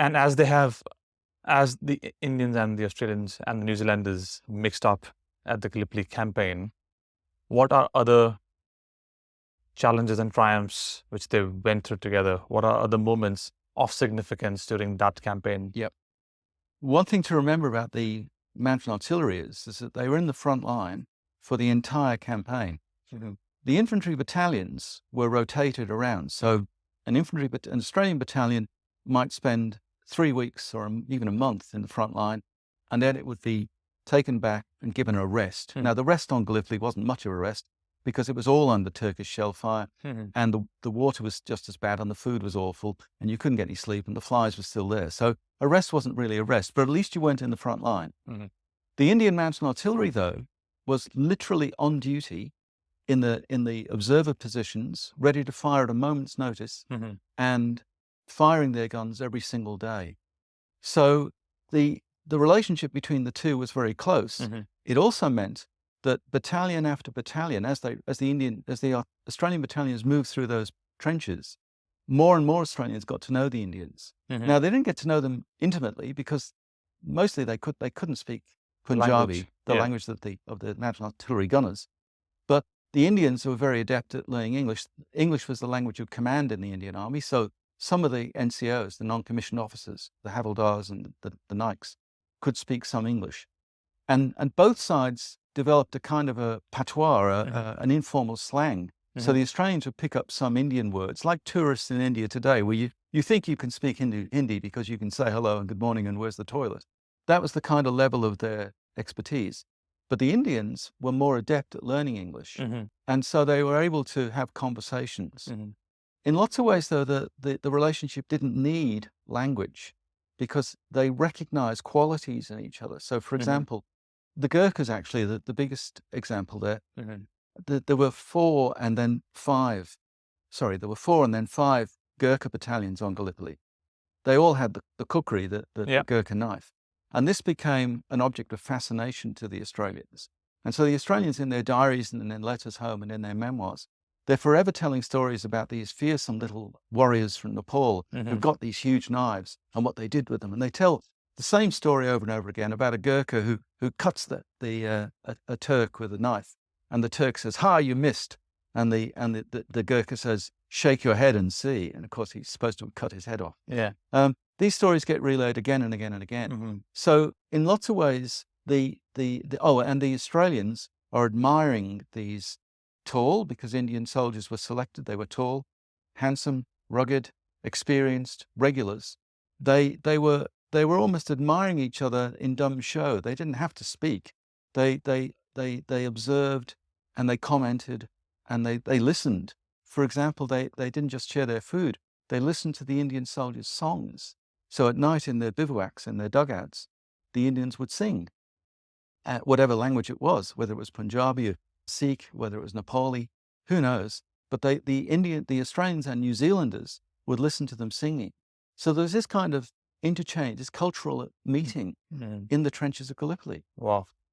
And as the Indians and the Australians and the New Zealanders mixed up at the Gallipoli campaign, what are other challenges and triumphs which they went through together? What are other moments of significance during that campaign? Yep. One thing to remember about the mountain artillery is that they were in the front line for the entire campaign. Mm-hmm. The infantry battalions were rotated around. So an Australian battalion might spend 3 weeks or even a month in the front line, and then it would be taken back and given a rest. Hmm. Now, the rest on Gallipoli wasn't much of a rest because it was all under Turkish shell fire, and the water was just as bad, and the food was awful, and you couldn't get any sleep, and the flies were still there. So a rest wasn't really a rest, but at least you weren't in the front line. Mm-hmm. The Indian Mountain Artillery, though, was literally on duty in the observer positions, ready to fire at a moment's notice, Mm-hmm. and firing their guns every single day. So the relationship between the two was very close. Mm-hmm. It also meant that battalion after battalion, as the Australian battalions moved through those trenches, more and more Australians got to know the Indians. Mm-hmm. Now, they didn't get to know them intimately because mostly they couldn't speak Punjabi, the language of the Mountain Artillery gunners. But the Indians were very adept at learning English. English was the language of command in the Indian Army, so some of the NCOs, the non-commissioned officers, the havildars and the Naiks, could speak some English. And both sides developed a kind of a patois, an informal slang. So the Australians would pick up some Indian words, like tourists in India today, where you think you can speak Hindi because you can say hello and good morning and where's the toilet. That was the kind of level of their expertise. But the Indians were more adept at learning English. Mm-hmm. And so they were able to have conversations. Mm-hmm. In lots of ways, though, the relationship didn't need language because they recognized qualities in each other. So, for example, the Gurkhas, actually, the biggest example there, there were four and then five Gurkha battalions on Gallipoli. They all had the kukri, the Gurkha knife. And this became an object of fascination to the Australians. And so the Australians, in their diaries and in their letters home and in their memoirs, they're forever telling stories about these fearsome little warriors from Nepal who've got these huge knives and what they did with them. And they tell the same story over and over again about a Gurkha who cuts a Turk with a knife. And the Turk says, "Ha, you missed." And the Gurkha says, "Shake your head and see." And of course, he's supposed to have cut his head off. Yeah. These stories get relayed again and again and again. So in lots of ways, and the Australians are admiring these tall, because Indian soldiers were selected. They were tall, handsome, rugged, experienced regulars. They were almost admiring each other in dumb show. They didn't have to speak. They observed and they commented and they listened. For example, they didn't just share their food. They listened to the Indian soldiers' songs. So at night in their bivouacs, in their dugouts, the Indians would sing, whatever language it was, whether it was Punjabi or Sikh, whether it was Nepali, who knows? But the Australians and New Zealanders would listen to them singing. So there was this kind of interchange, this cultural meeting in the trenches of Gallipoli. Wow.